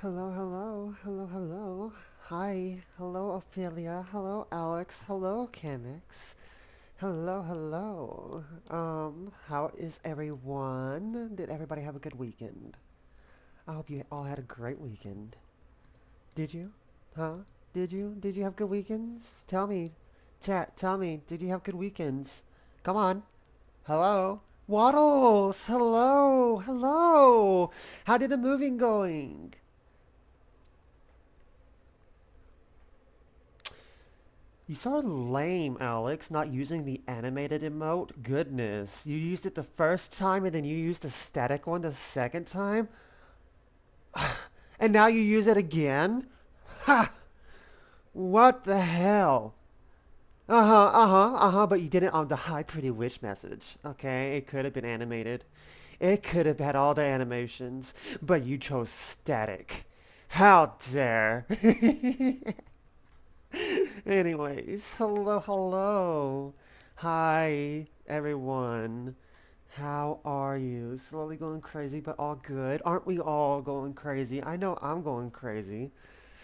Hello, hello, hello, hello. Hi, hello, Ophelia. Hello, Alex. Hello, Chemix. Hello, hello. How is everyone? Did everybody have a good weekend? I hope you all had a great weekend. Did you? Huh? Did you? Did you have good weekends? Tell me. Chat, tell me. Did you have good weekends? Come on. Hello? Waddles! Hello! Hello! How did the moving going? You so lame, Alex, not using the animated emote. Goodness, you used it the first time and then you used the static one the second time? And now you use it again? Ha! What the hell? But you did it on the Hi Pretty Witch message. Okay, it could have been animated. It could have had all the animations, but you chose static. How dare! Anyways, hello, hello. Hi, everyone. How are you? Slowly going crazy, but all good. Aren't we all going crazy? I know I'm going crazy.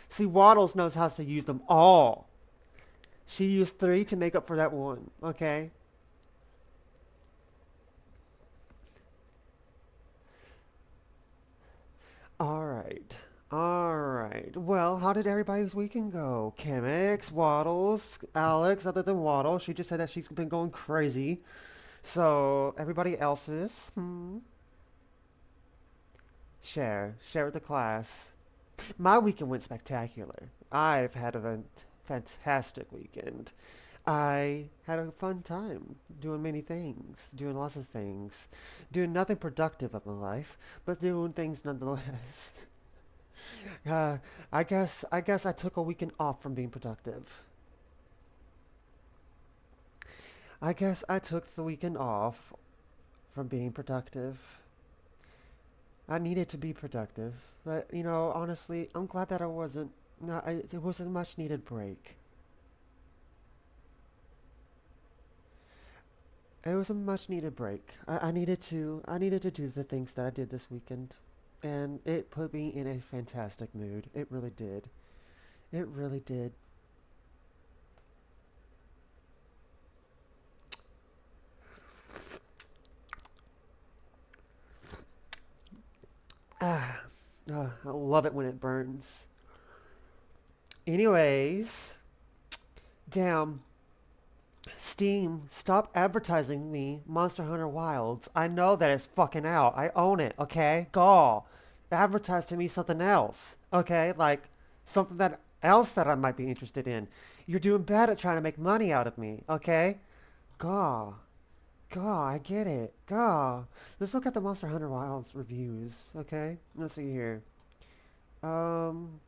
See, Waddles knows how to use them all. She used three to make up for that one, okay? Alright. Alright. Well, how did everybody's weekend go? Chemix, Waddles, Alex, other than Waddle. She just said that she's been going crazy. So, everybody else's, share with the class. My weekend went spectacular. I've had a fantastic weekend. I had a fun time doing many things, doing lots of things, doing nothing productive of my life, but doing things nonetheless. Uh, I guess I took a weekend off from being productive. I guess I took the weekend off from being productive. I needed to be productive, but honestly, I'm glad that I wasn't. No, it was a much needed break. It was a much needed break. I needed to do the things that I did this weekend, and it put me in a fantastic mood. It really did. It really did. Ah, I love it when it burns. Anyways, damn, Steam, stop advertising me Monster Hunter Wilds. I know that it's fucking out. I own it, okay? Gaw. Advertise to me something else, okay? Like something that else that I might be interested in. You're doing bad at trying to make money out of me, okay? Gaw. Gaw, I get it. Gaw. Let's look at the Monster Hunter Wilds reviews, okay? Let's see here. Um,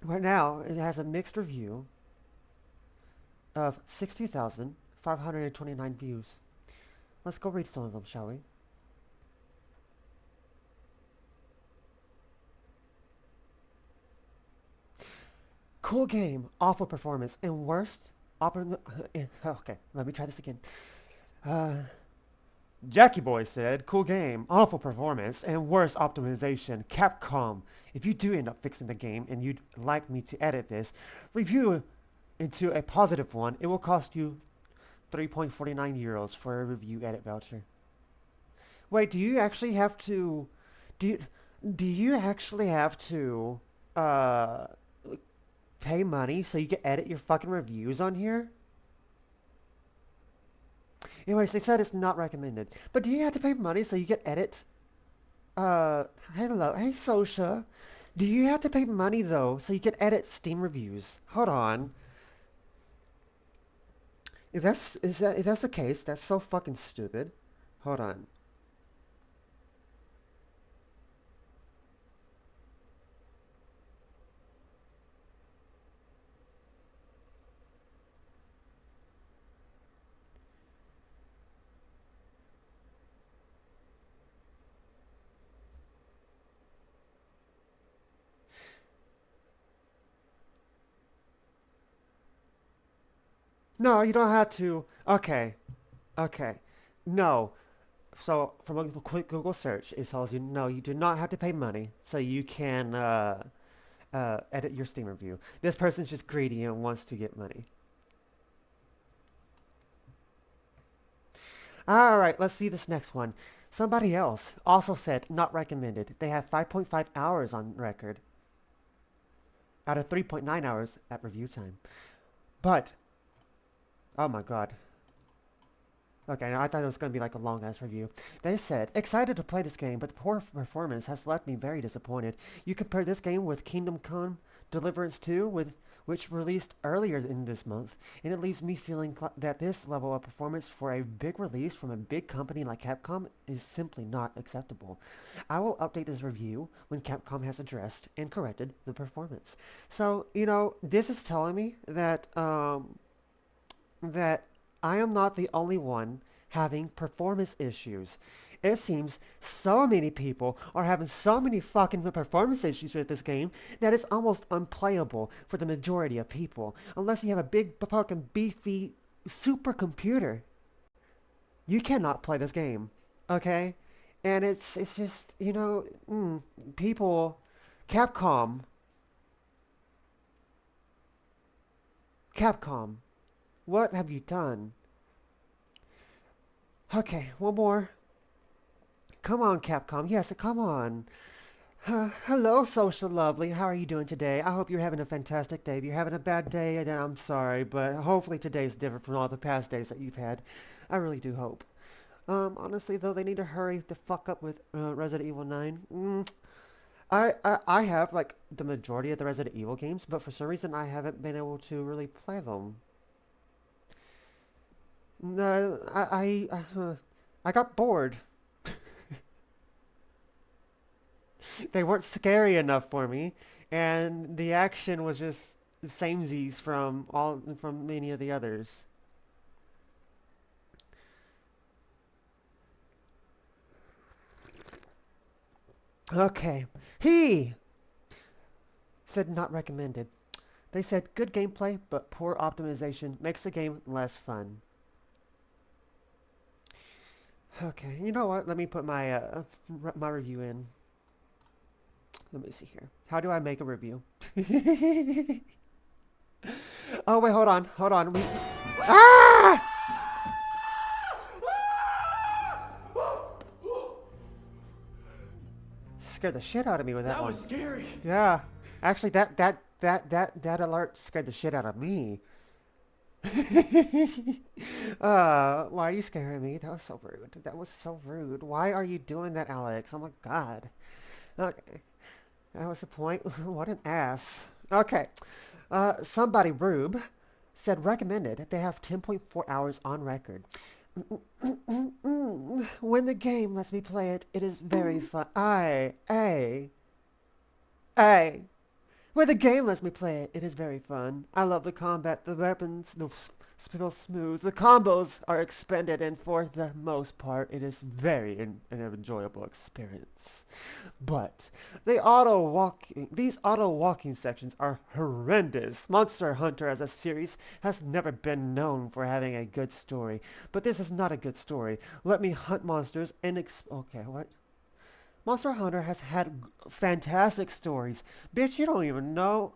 right now, it has a mixed review of 60,529 views. Let's go read some of them, shall we? Cool game, awful performance, and worst okay, let me try this again. Uh, Jackie Boy said, cool game, awful performance, and worst optimization. Capcom, if you do end up fixing the game and you'd like me to edit this, review into a positive one, it will cost you 3.49 euros for a review edit voucher. Wait, do you actually have to do you, do you actually have to uh pay money so you can edit your fucking reviews on here? Anyways, they said it's not recommended. But do you have to pay money so you can edit? Hello, hey, Sosha. Do you have to pay money though so you can edit Steam reviews? Hold on. If that's the case, that's so fucking stupid. Hold on. No, you don't have to. Okay, okay. No, so from a quick Google search, it tells you no, you do not have to pay money, so you can edit your Steam review. This person's just greedy and wants to get money. All right, let's see this next one. Somebody else also said not recommended. They have 5.5 hours on record out of 3.9 hours at review time. But, oh my god. Okay, I thought it was going to be like a long ass review. They said, excited to play this game, but the poor performance has left me very disappointed. You compare this game with Kingdom Come Deliverance 2, which released earlier in this month, and it leaves me feeling that this level of performance for a big release from a big company like Capcom is simply not acceptable. I will update this review when Capcom has addressed and corrected the performance. So, this is telling me that, that I am not the only one having performance issues. It seems so many people are having so many fucking performance issues with this game that it's almost unplayable for the majority of people. Unless you have a big fucking beefy supercomputer. You cannot play this game. Okay? And it's just, people, Capcom, Capcom, what have you done? Okay, one more. Come on, Capcom. Yes, come on. Hello, social lovely. How are you doing today? I hope you're having a fantastic day. If you're having a bad day, then I'm sorry, but hopefully today's different from all the past days that you've had. I really do hope. Honestly, though, they need to hurry the fuck up with Resident Evil 9. I have, like, the majority of the Resident Evil games, but for some reason I haven't been able to really play them. No, I got bored. They weren't scary enough for me, and the action was just the samesies from many of the others. Okay, he said not recommended. They said good gameplay, but poor optimization makes the game less fun. Okay, you know what? Let me put my review in. Let me see here. How do I make a review? Oh wait, hold on. Ah! Scared the shit out of me with that one. That was scary. Yeah, actually, that alert scared the shit out of me. Why are you scaring me? That was so rude. That was so rude. Why are you doing that, Alex? Oh my god. Okay. That was the point. What an ass. Okay. Somebody, Rube, said recommended. They have 10.4 hours on record. When the game lets me play it, it is very fun. I. When the game lets me play it, it is very fun. I love the combat, the weapons, feel smooth. The combos are expended, and for the most part, it is very an enjoyable experience. But these auto walking sections are horrendous. Monster Hunter as a series has never been known for having a good story, but this is not a good story. Let me hunt monsters and okay, what? Monster Hunter has had fantastic stories. Bitch, you don't even know.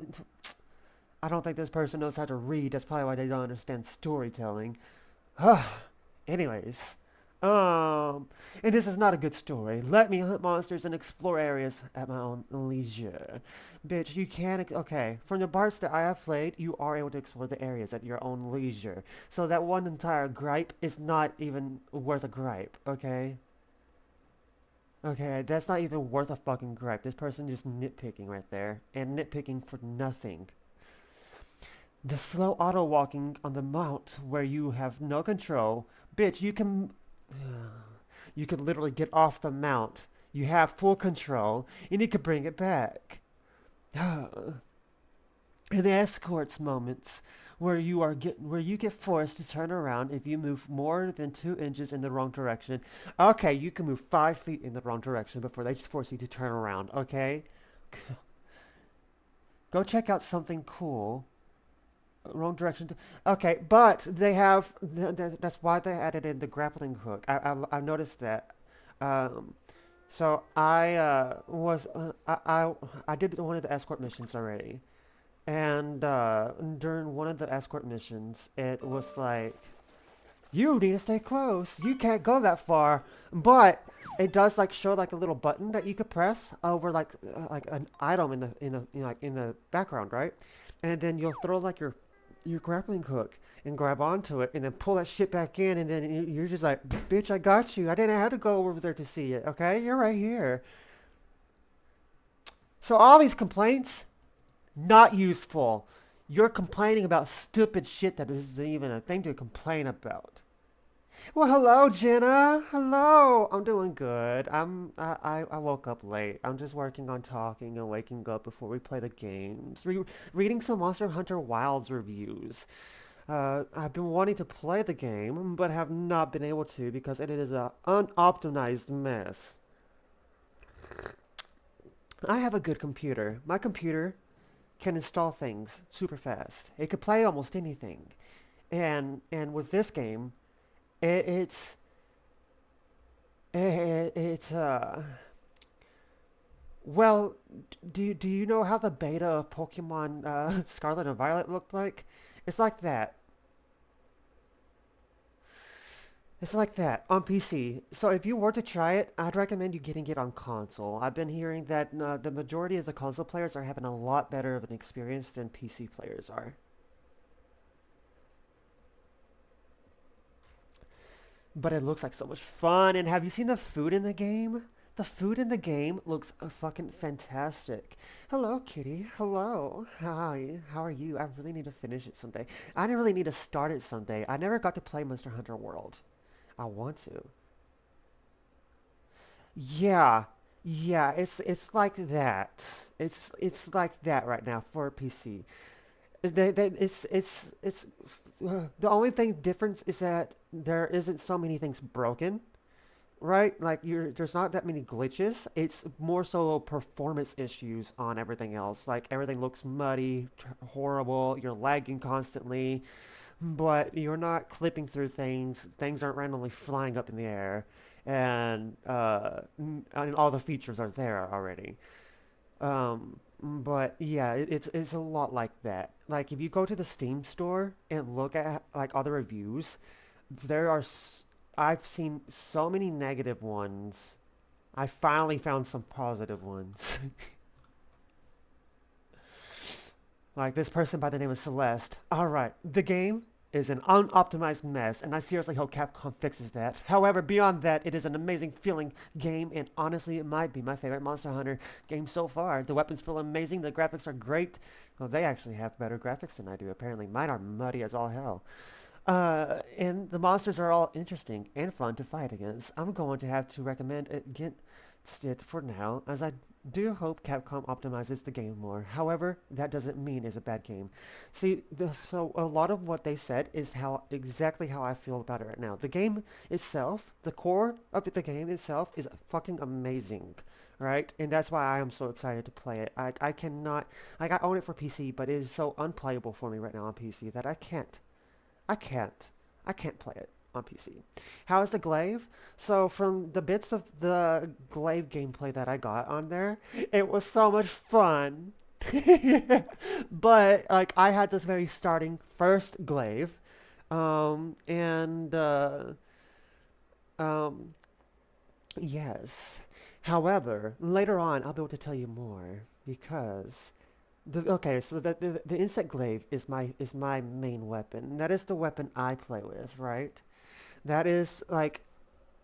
I don't think this person knows how to read. That's probably why they don't understand storytelling. Anyways. And this is not a good story. Let me hunt monsters and explore areas at my own leisure. Bitch, you can't. Okay, from the parts that I have played, you are able to explore the areas at your own leisure. So that one entire gripe is not even worth a gripe, okay? Okay, that's not even worth a fucking gripe. This person just nitpicking right there. And nitpicking for nothing. The slow auto walking on the mount where you have no control. Bitch, you can... You can literally get off the mount. You have full control. And you can bring it back. And the escorts moments where you get forced to turn around if you move more than 2 inches in the wrong direction. Okay, you can move 5 feet in the wrong direction before they force you to turn around, okay? Go check out something cool. Wrong direction. Okay, but they have... That's why they added in the grappling hook. I noticed that. Um, so I did one of the escort missions already, and during one of the escort missions, it was like you need to stay close. You can't go that far, but it does like show like a little button that you could press over like an item in the background, right? And then you'll throw like your grappling hook and grab onto it and then pull that shit back in and then you're just like, bitch, I got you. I didn't have to go over there to see it. Okay, you're right here. So all these complaints, not useful. You're complaining about stupid shit that isn't even a thing to complain about. Well, hello, Jenna. Hello. I'm doing good. I woke up late. I'm just working on talking and waking up before we play the games. Reading some Monster Hunter Wilds reviews. I've been wanting to play the game, but have not been able to because it is a unoptimized mess. I have a good computer. My computer can install things super fast. It could play almost anything. And with this game, it, it's it's well, do you know how the beta of Pokemon Scarlet and Violet looked like? It's like that. It's like that on PC. So if you were to try it, I'd recommend you getting it on console. I've been hearing that the majority of the console players are having a lot better of an experience than PC players are. But it looks like so much fun. And have you seen the food in the game? The food in the game looks fucking fantastic. Hello, kitty. Hello. Hi. How are you? I really need to finish it someday. I didn't really need to start it someday. I never got to play Monster Hunter World. I want to. Yeah. Yeah, it's like that. It's like that right now for PC. It's the only thing difference is that there isn't so many things broken, right? Like there's not that many glitches. It's more so performance issues on everything else. Like everything looks muddy, horrible. You're lagging constantly, but you're not clipping through things. Things aren't randomly flying up in the air, and all the features are there already. But yeah, it's a lot like that. Like if you go to the Steam store and look at like other reviews, there are I've seen so many negative ones. I finally found some positive ones. Like this person by the name of Celeste. All right, the game is an unoptimized mess, and I seriously hope Capcom fixes that. However, beyond that, it is an amazing feeling game, and honestly, it might be my favorite Monster Hunter game so far. The weapons feel amazing, the graphics are great. Well, they actually have better graphics than I do, apparently. Mine are muddy as all hell. And the monsters are all interesting and fun to fight against. I'm going to have to recommend it against it for now, as I do hope Capcom optimizes the game more. However, that doesn't mean it's a bad game. See, so a lot of what they said is how exactly how I feel about it right now. The game itself, the core of the game itself, is fucking amazing, right? And that's why I am so excited to play it. I cannot, like, I own it for PC, but it is so unplayable for me right now on PC that I can't. I can't play it on PC. How is the glaive? So from the bits of the glaive gameplay that I got on there, it was so much fun. But like I had this very starting first glaive, and um, yes. However, later on I'll be able to tell you more because okay, so the insect glaive is my main weapon. That is the weapon I play with, right? That is like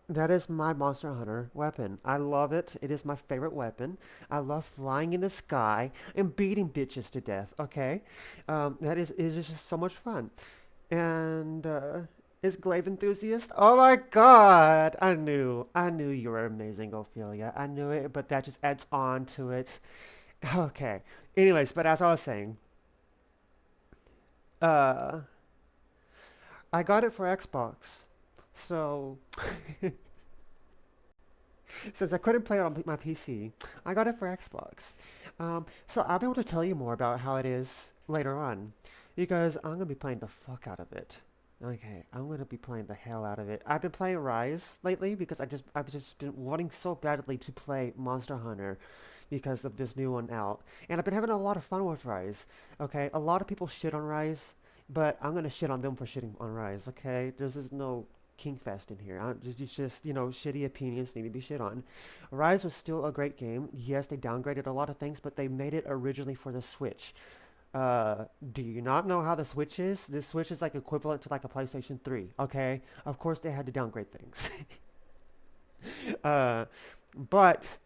that is my Monster Hunter weapon. I love it. It is my favorite weapon. I love flying in the sky and beating bitches to death. Okay, that is just so much fun. And is Glaive enthusiast? Oh my God! I knew you were amazing, Ophelia. I knew it, but that just adds on to it. Okay. Anyways, but as I was saying, uh, I got it for Xbox. So since I couldn't play it on my PC, I got it for Xbox. So I'll be able to tell you more about how it is later on, because I'm gonna be playing the fuck out of it. Okay, I'm gonna be playing the hell out of it. I've been playing Rise lately because I've just been wanting so badly to play Monster Hunter because of this new one out. And I've been having a lot of fun with Rise. Okay, a lot of people shit on Rise, but I'm gonna shit on them for shitting on Rise. Okay, there's just no king fest in here. It's just shitty opinions need to be shit on. Rise was still a great game. Yes, they downgraded a lot of things, but they made it originally for the Switch. Do you not know how the Switch is? The Switch is like equivalent to like a PlayStation 3, okay? Of course they had to downgrade things. uh, but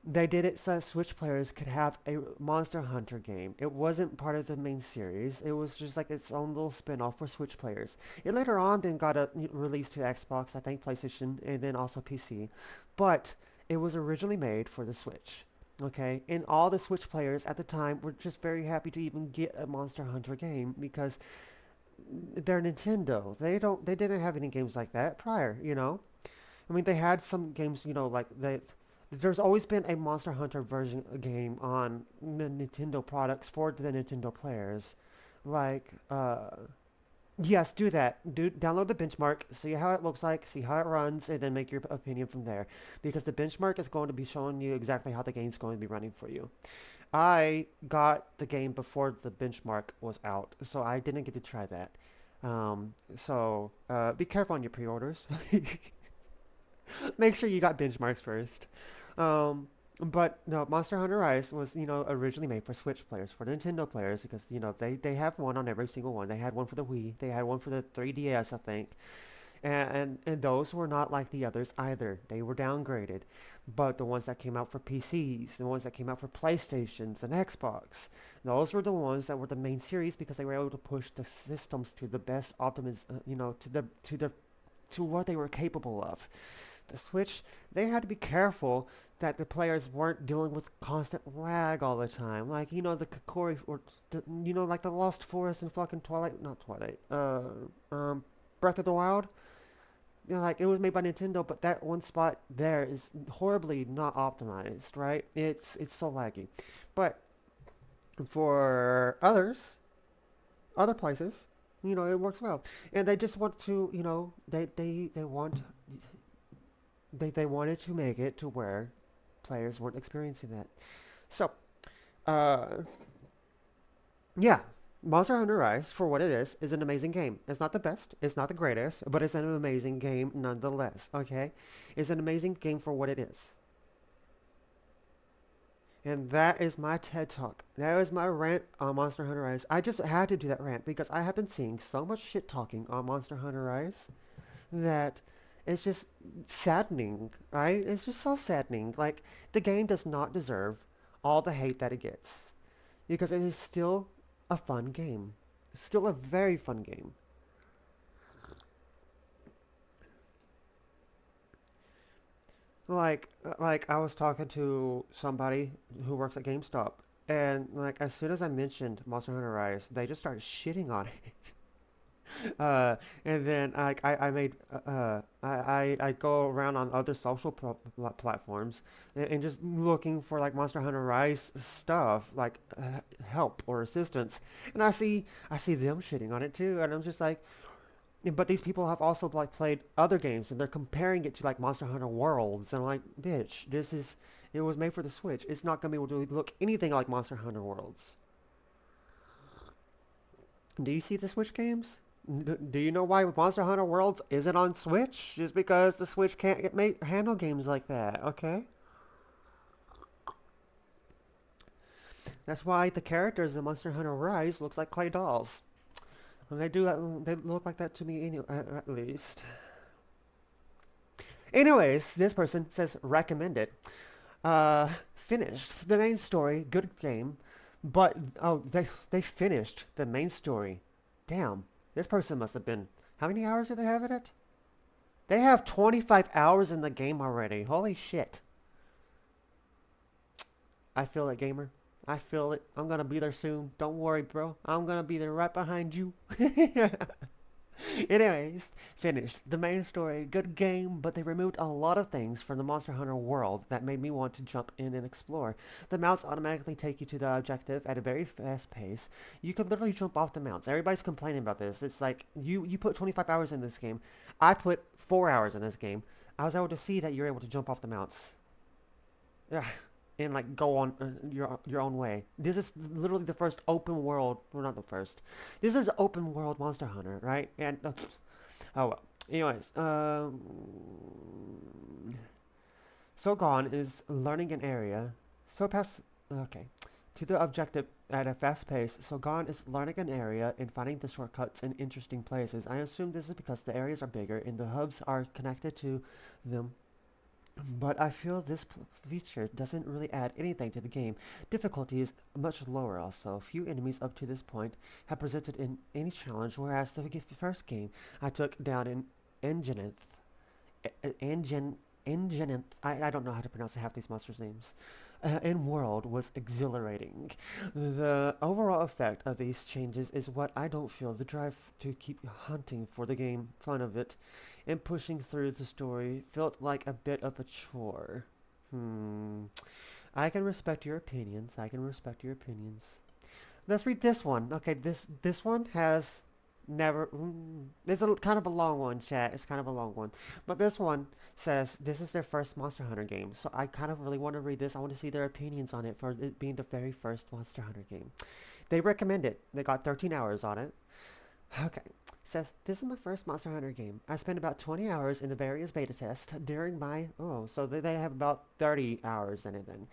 they did it so Switch players could have a Monster Hunter game. It wasn't part of the main series. It was just like its own little spin-off for Switch players. It later on then got released to Xbox, I think PlayStation, and then also PC. But it was originally made for the Switch. Okay, and all the Switch players at the time were just very happy to even get a Monster Hunter game because they're Nintendo. They didn't have any games like that prior. I mean, they had some games, like there's always been a Monster Hunter version game on Nintendo products for the Nintendo players. Like, yes, do that. Download the benchmark, see how it looks like, see how it runs, and then make your opinion from there. Because the benchmark is going to be showing you exactly how the game's going to be running for you. I got the game before the benchmark was out, so I didn't get to try that. Be careful on your pre-orders. Make sure you got benchmarks first. Um, but no, Monster Hunter Rise was, originally made for Switch players, for Nintendo players, because, they have one on every single one. They had one for the Wii, they had one for the 3DS, I think. And those were not like the others either. They were downgraded. But the ones that came out for PCs, the ones that came out for PlayStations and Xbox, those were the ones that were the main series because they were able to push the systems to the best optimism, to what they were capable of. The Switch, they had to be careful that the players weren't dealing with constant lag all the time. Like, the Kokori, or, like the Lost Forest and fucking Twilight, not Twilight, Breath of the Wild. Like, it was made by Nintendo, but that one spot there is horribly not optimized, right? It's so laggy. But for other places, it works well. And they just want to, they wanted to make it to where players weren't experiencing that. So, uh, yeah, Monster Hunter Rise, for what it is an amazing game. It's not the best, it's not the greatest, but it's an amazing game nonetheless, okay? It's an amazing game for what it is. And that is my TED Talk. That was my rant on Monster Hunter Rise. I just had to do that rant because I have been seeing so much shit talking on Monster Hunter Rise that it's just saddening, right? It's just so saddening. Like, the game does not deserve all the hate that it gets because it is still a fun game. It's still a very fun game. Like I was talking to somebody who works at GameStop, and like as soon as I mentioned Monster Hunter Rise, they just started shitting on it. And then I made I go around on other social platforms and just looking for like Monster Hunter Rise stuff like help or assistance, and I see them shitting on it too, and I'm just like, but these people have also like played other games and they're comparing it to like Monster Hunter Worlds, and I'm like, bitch, it was made for the Switch. It's not gonna be able to look anything like Monster Hunter Worlds. Do you see the Switch games? Do you know why Monster Hunter Worlds isn't on Switch? Just because the Switch can't handle games like that, okay? That's why the characters in Monster Hunter Rise looks like clay dolls. And they do that. They look like that to me, at least. Anyways, this person says recommended. Finished the main story. Good game, but oh, they finished the main story. Damn, this person must have been. How many hours do they have in it? They have 25 hours in the game already. Holy shit. I feel it, gamer. I feel it. I'm gonna be there soon. Don't worry, bro. I'm gonna be there right behind you. Anyways, finished. The main story, good game, but they removed a lot of things from the Monster Hunter world that made me want to jump in and explore. The mounts automatically take you to the objective at a very fast pace. You could literally jump off the mounts. Everybody's complaining about this. It's like you put 25 hours in this game. I put 4 hours in this game. I was able to see that you're able to jump off the mounts. Yeah, and like go on your own way. This is literally the first open world. Well, not the first. This is open world Monster Hunter, right? And oh well. Anyways, so gone is learning an area. So past okay. To the objective at a fast pace, so gone is learning an area and finding the shortcuts in interesting places. I assume this is because the areas are bigger and the hubs are connected to them, but I feel this feature doesn't really add anything to the game. Difficulty is much lower also. Few enemies up to this point have presented in any challenge, whereas the first game I took down in Engineth. Engineth. I don't know how to pronounce half these monsters' names. In world was exhilarating. The overall effect of these changes is what I don't feel the drive to keep hunting for the game fun of it and pushing through the story felt like a bit of a chore. Hmm. I can respect your opinions. I can respect your opinions. Let's read this one. Okay, this one has never. It's a kind of a long one, chat. It's kind of a long one, but this one says this is their first Monster Hunter game. So I kind of really want to read this. I want to see their opinions on it for it being the very first Monster Hunter game. They recommend it. They got 13 hours on it. Okay. Says, this is my first Monster Hunter game. I spent about 20 hours in the various beta tests during my... Oh, so they have about 30 hours in it then.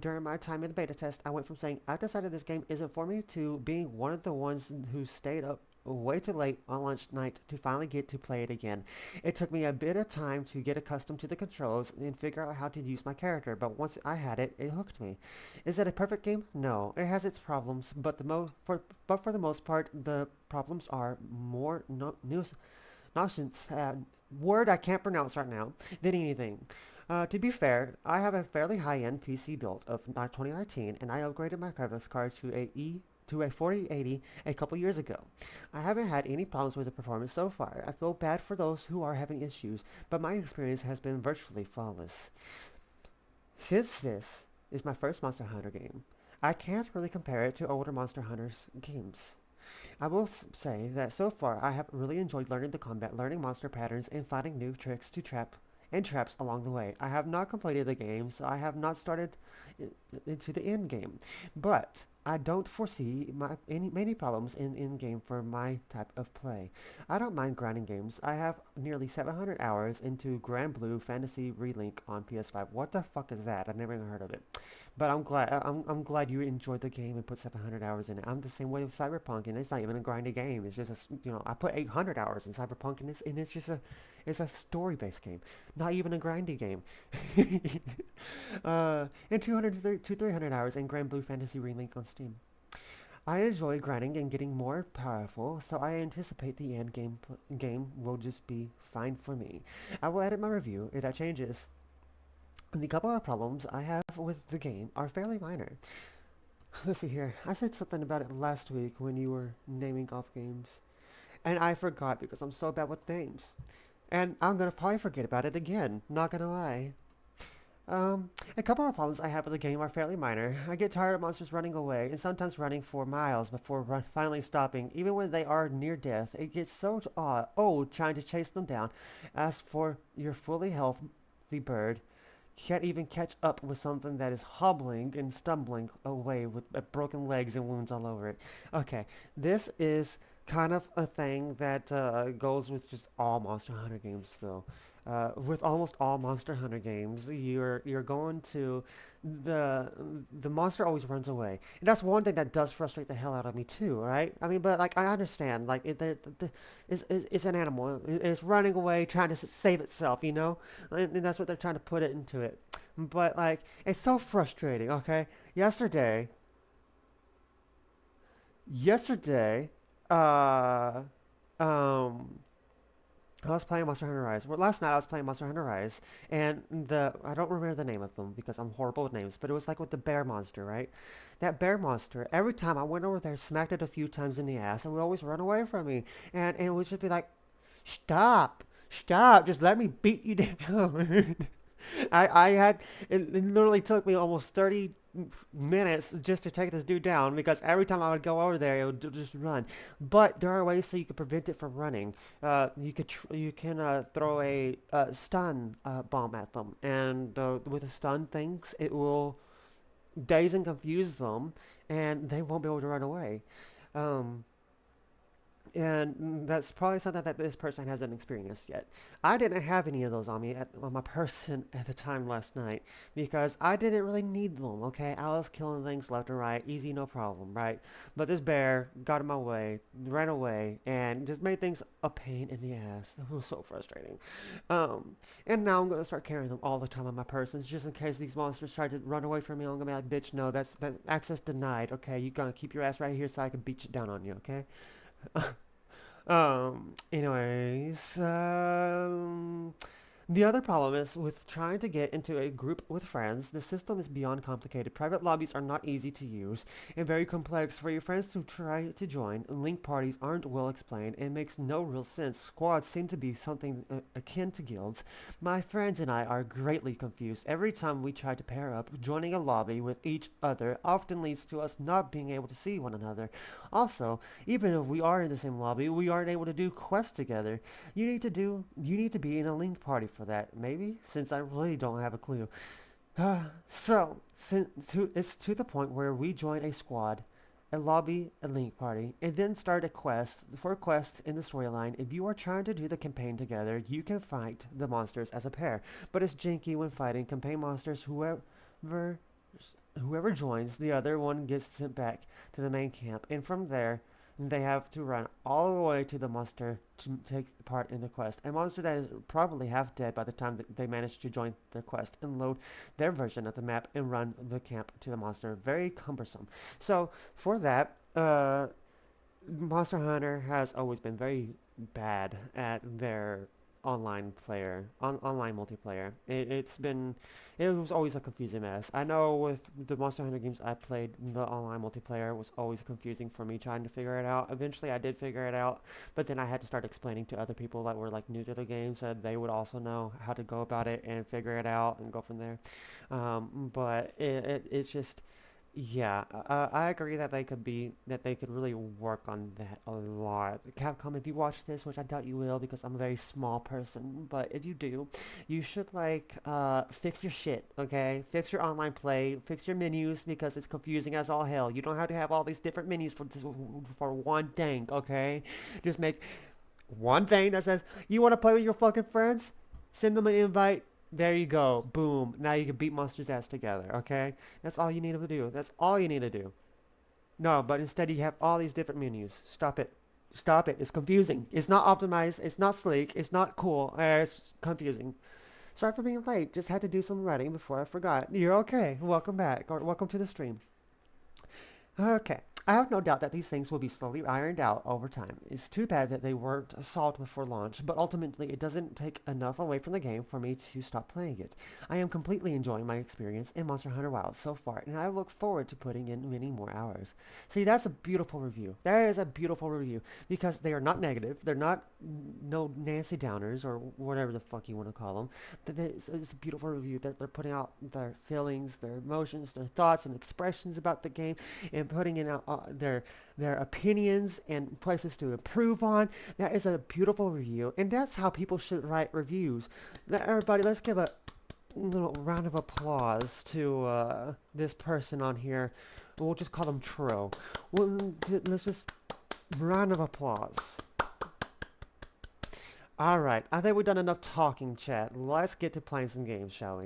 During my time in the beta test, I went from saying, I've decided this game isn't for me, to being one of the ones who stayed up way too late on lunch night to finally get to play it again. It took me a bit of time to get accustomed to the controls and figure out how to use my character, but once I had it, it hooked me. Is it a perfect game? No. It has its problems, but for the most part, the problems are more nonsense word I can't pronounce right now than anything. To be fair, I have a fairly high-end PC built of 2019, and I upgraded my graphics card to a 4080 a couple years ago. I haven't had any problems with the performance so far. I feel bad for those who are having issues, but my experience has been virtually flawless. Since this is my first Monster Hunter game, I can't really compare it to older Monster Hunters games. I will say that so far I have really enjoyed learning the combat, learning monster patterns, and finding new tricks to trap and traps along the way. I have not completed the game, so I have not started into the end game, but I don't foresee many problems in game for my type of play. I don't mind grinding games. I have nearly 700 hours into Grand Blue Fantasy Relink on PS5. What the fuck is that? I've never even heard of it. But I'm glad you enjoyed the game and put 700 hours in it. I'm the same way with Cyberpunk, and it's not even a grindy game. It's just I put 800 hours in Cyberpunk, and it's just a story based game, not even a grindy game. And 200 to 300 hours in Grand Blue Fantasy Relink on Steam. I enjoy grinding and getting more powerful, so I anticipate the end game will just be fine for me. I will edit my review if that changes. The couple of problems I have with the game are fairly minor. Let's see here. I said something about it last week when you were naming off games, and I forgot because I'm so bad with names. And I'm gonna probably forget about it again, not gonna lie. A couple of problems I have with the game are fairly minor. I get tired of monsters running away, and sometimes running for miles before finally stopping. Even when they are near death, it gets so old trying to chase them down. As for your fully healthy bird, can't even catch up with something that is hobbling and stumbling away with broken legs and wounds all over it. Okay, this is kind of a thing that goes with just all Monster Hunter games, though. With almost all Monster Hunter games, you're going to the the monster always runs away, and that's one thing that does frustrate the hell out of me too, right? I mean, but like I understand, like it's an animal, it's running away trying to save itself, and that's what they're trying to put it into it. But like, it's so frustrating. Okay, yesterday, uh, um, I was playing Monster Hunter Rise. Well, last night I was playing Monster Hunter Rise, and I don't remember the name of them because I'm horrible with names, but it was like with the bear monster, right? That bear monster. Every time I went over there, smacked it a few times in the ass, and would always run away from me, and it would just be like, "Stop, stop, just let me beat you down." I had it literally took me almost 30 minutes just to take this dude down because every time I would go over there, it would just run. But there are ways so you can prevent it from running. You can throw a stun bomb at them, and with the stun things, it will daze and confuse them, and they won't be able to run away. Um, and that's probably something that this person hasn't experienced yet. I didn't have any of those on me on my person at the time last night because I didn't really need them. Okay, I was killing things left and right, easy, no problem, right? But this bear got in my way, ran away, and just made things a pain in the ass. It was so frustrating. Um, and now I'm gonna start carrying them all the time on my person, just in case these monsters try to run away from me. I'm gonna be like, bitch, no, that access denied. Okay, you gonna keep your ass right here so I can beat you down on you. Okay. Anyways, the other problem is with trying to get into a group with friends, the system is beyond complicated. Private lobbies are not easy to use and very complex for your friends to try to join. Link parties aren't well explained and makes no real sense. Squads seem to be something akin to guilds. My friends and I are greatly confused. Every time we try to pair up, joining a lobby with each other often leads to us not being able to see one another. Also, even if we are in the same lobby, we aren't able to do quests together. You need to be in a link party for that, maybe, since I really don't have a clue. It's to the point where we join a squad, a lobby, a link party, and then start a quest. For quests in the storyline, if you are trying to do the campaign together, you can fight the monsters as a pair. But it's janky when fighting campaign monsters. Whoever joins, the other one gets sent back to the main camp, and from there, they have to run all the way to the monster to take part in the quest. A monster that is probably half dead by the time that they manage to join their quest and load their version of the map and run the camp to the monster. Very cumbersome. So, for that, Monster Hunter has always been very bad at their online multiplayer. It was always a confusing mess. I know with the Monster Hunter games I played, the online multiplayer was always confusing for me trying to figure it out. Eventually, I did figure it out, but then I had to start explaining to other people that were like new to the game, so they would also know how to go about it and figure it out and go from there. But it's just yeah, I agree that they could really work on that a lot. Capcom, if you watch this, which I doubt you will because I'm a very small person, but if you do, you should like fix your shit, okay? Fix your online play, fix your menus because it's confusing as all hell. You don't have to have all these different menus for one thing, okay? Just make one thing that says you want to play with your fucking friends. Send them an invite. There you go. Boom. Now you can beat monsters' ass together. Okay, that's all you need to do. That's all you need to do. No, but instead you have all these different menus. Stop it. Stop it. It's confusing. It's not optimized. It's not sleek. It's not cool. It's confusing. Sorry for being late. Just had to do some writing before I forgot. You're okay. Welcome back. Or welcome to the stream. Okay. I have no doubt that these things will be slowly ironed out over time. It's too bad that they weren't solved before launch, but ultimately it doesn't take enough away from the game for me to stop playing it. I am completely enjoying my experience in Monster Hunter Wilds so far, and I look forward to putting in many more hours. See, that's a beautiful review. That is a beautiful review because they are not negative. They're not no Nancy Downers or whatever the fuck you want to call them. It's a beautiful review. They're putting out their feelings, their emotions, their thoughts and expressions about the game and putting in their opinions and places to improve on. That is a beautiful review, and that's how people should write reviews. Now, everybody, let's give a little round of applause to this person on here. We'll just call them Tro. Let's just round of applause. All right, I think we've done enough talking, chat. Let's get to playing some games, shall we?